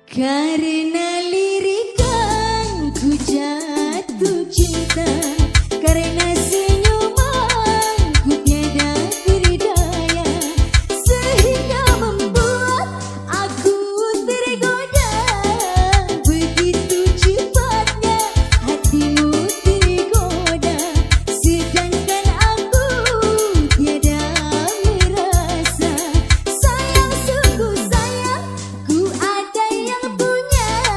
Karena lirikan ku jatuh cinta, karena senyuman ku tiada berdaya, sehingga membuat aku tergoda. Begitu cepatnya hatimu tergoda, sedangkan aku tiada merasa. Sayang, sungguh sayang, ku ada yang punya.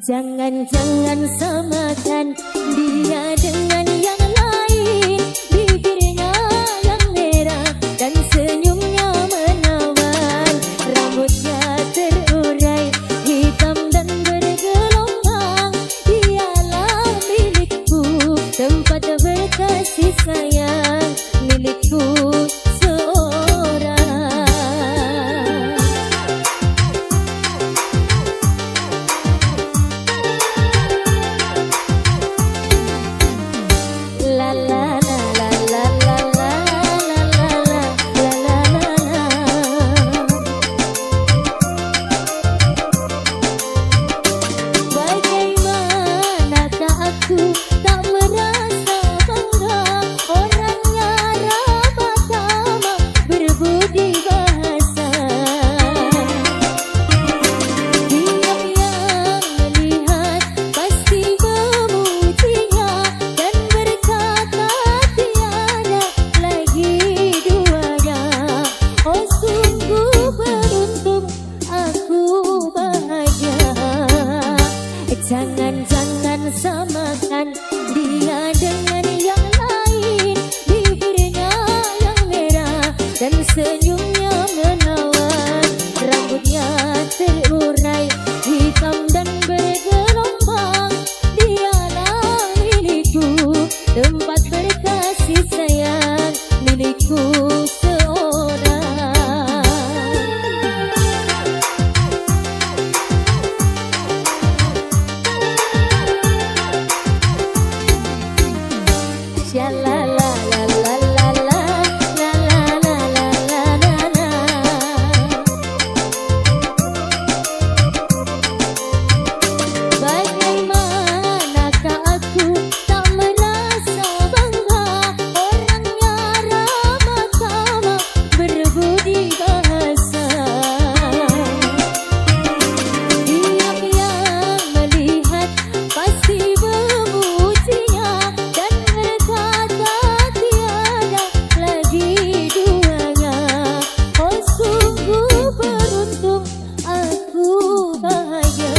Jangan-jangan samakan dia dengan yang lain. Bibirnya yang merah dan senyumnya menawan. Rambutnya terurai hitam dan bergelombang. Dialah milikku, tempat berkasih sayang, milikku seorang. La la la la la la la la la la la la la. Bagaimanakah aku tak merasa bangga, orangnya ramah tamah berbudi bahasa. Diam yang melihat pasti memujinya dan berkata tiada lagi duanya. Oh sungguh beruntung aku bahagia. Jangan-jangan samakan dia dengan yang lain. Bibirnya yang merah dan senyumnya menawan. Rambutnya terurai hitam dan bergelombang. Dialah milikku, tempat berkasih sayang, milikku seorang. Sha la la la la la la la la la la la la. Bagaimanakah aku tak merasa bangga, orangnya ramah tamah berbudi bahasa. Diam yang melihat pasti memujinya dan berkata tiada lagi duanya. Oh sungguh beruntung aku bahagia.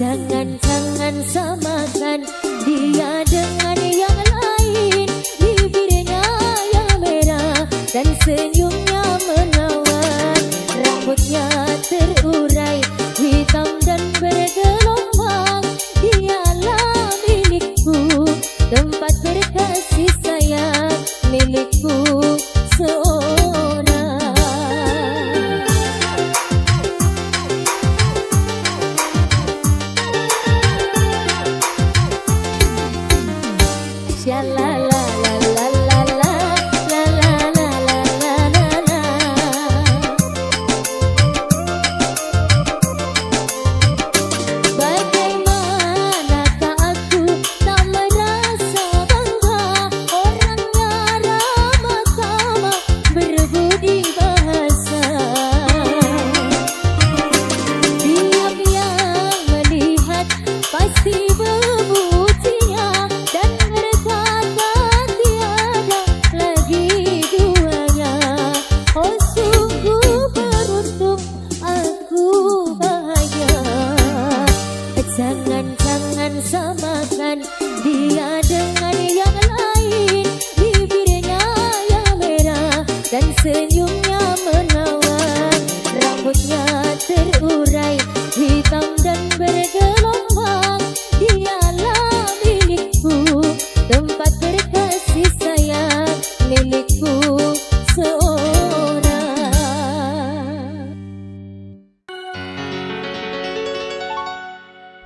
Jangan-jangan samakan dia dengan yang lain. Bibirnya yang merah dan senyumnya menawan. Rambutnya terurai hitam dan bergelombang. Dialah milikku, tempat berkasih sayang, milikku seorang. Sha la la la la la la la la la la la la. Bagaimanakah aku tak merasa bangga, orangnya ramah tamah berbudi bahasa. Diam yang melihat pasti memujinya dan berkata tiada lagi duanya. Oh sungguh beruntung aku bahagia. Jangan-jangan samakan dia dengan yang lain. Bibirnya yang merah dan senyumnya menawan. Rambutnya terurai hitam dan bergelombang. Dialah milikku, tempat berkasih sayang, milikku seorang.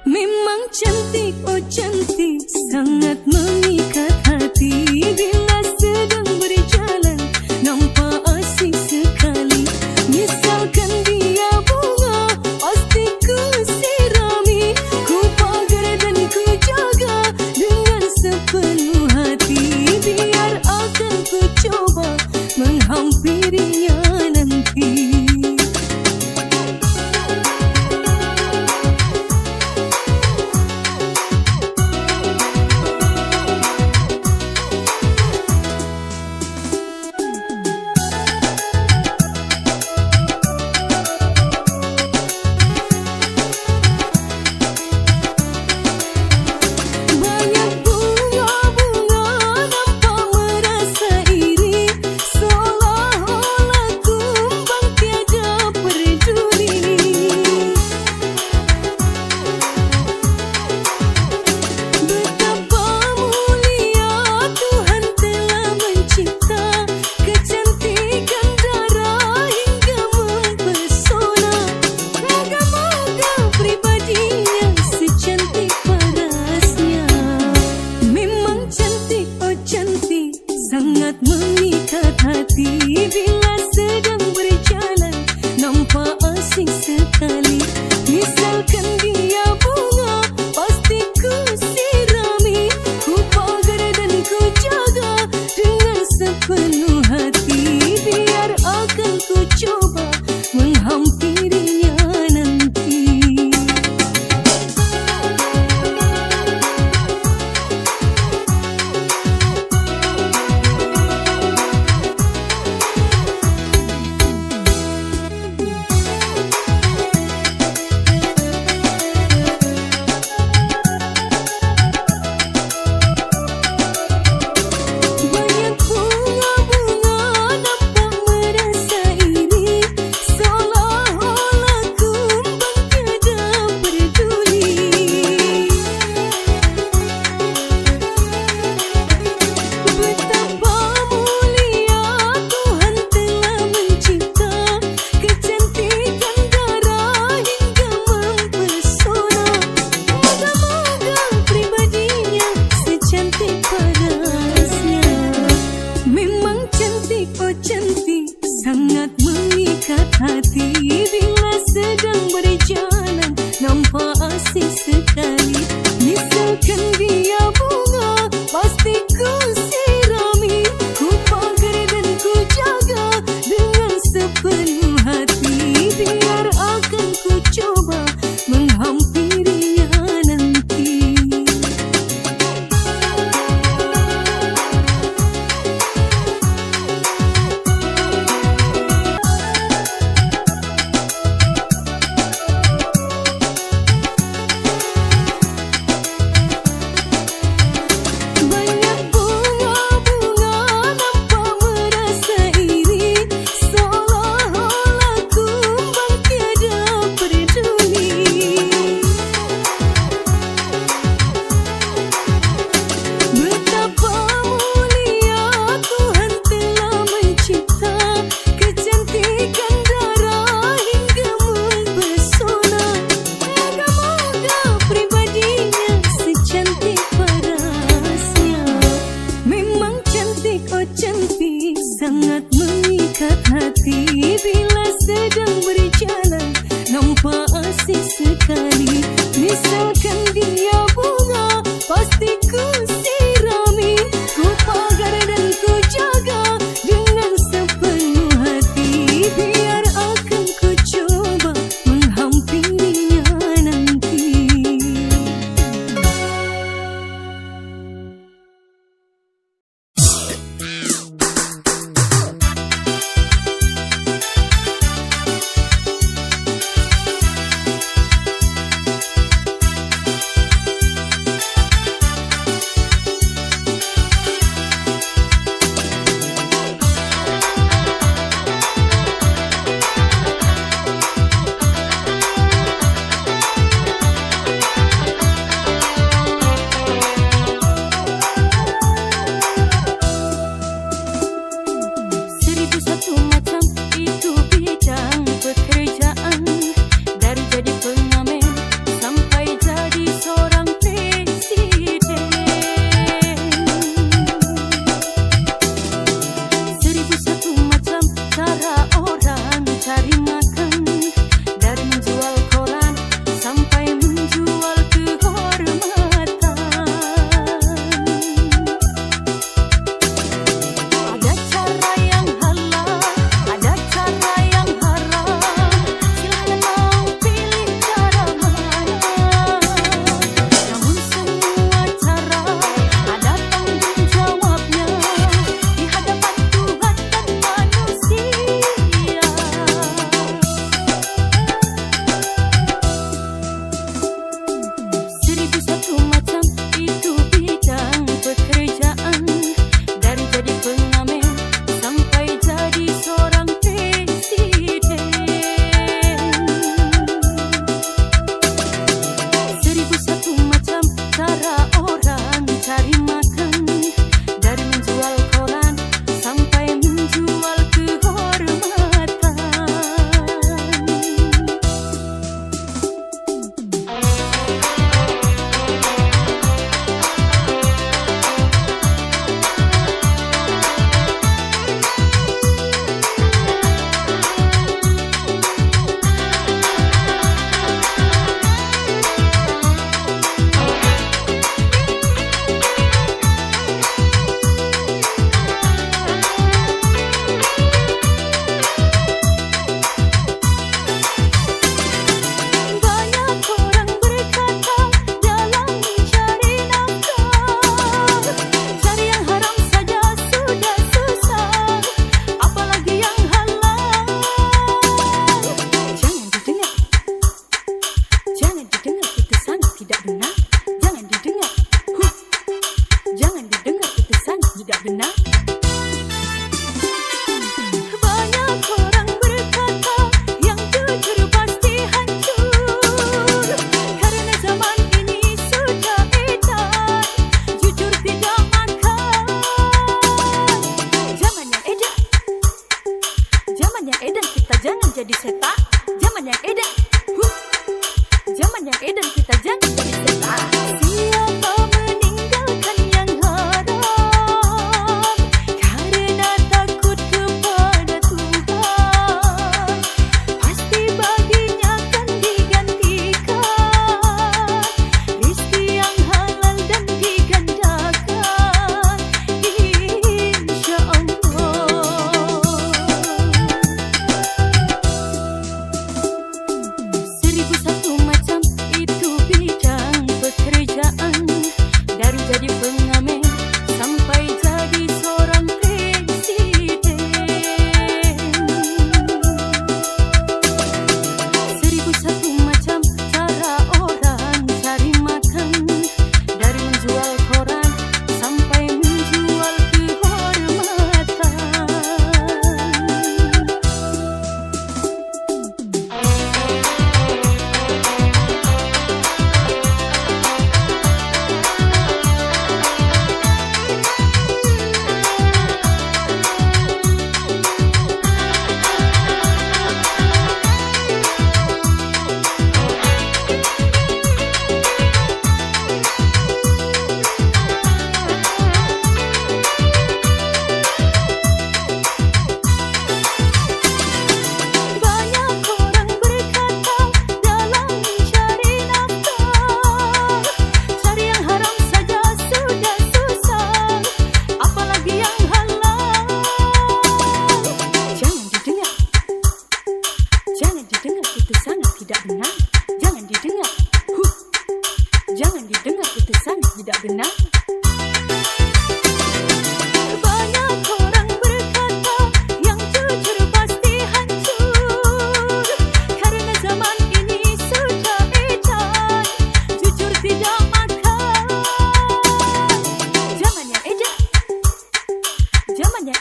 Memang cantik, oh cantik, sangat memikat hati. Bila sedang berjalan, nampak asing sekali. Misalkan dia bunga, pasti ku sirami. Ku pagar dan ku jaga dengan sepenuh hati. Biar akan ku coba menghampirinya nanti. sangat mengikat hati bila sedang berjalan, nampak asik sekali. Misalkan dia bunga, pasti ku sirami, ku pagar dan ku jaga dengan sepenuh hati. Biar akan ku coba menghampirinya nanti. Seribu satu macam itu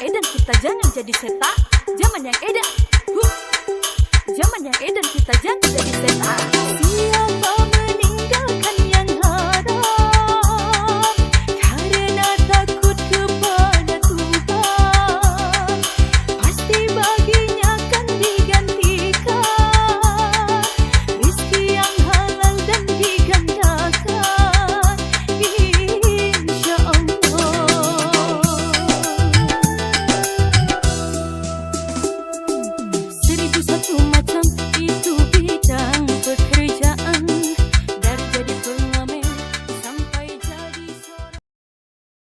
edan kita jangan jadi setan. Zaman yang edan, zaman yang edan kita jangan jadi setan. Siapa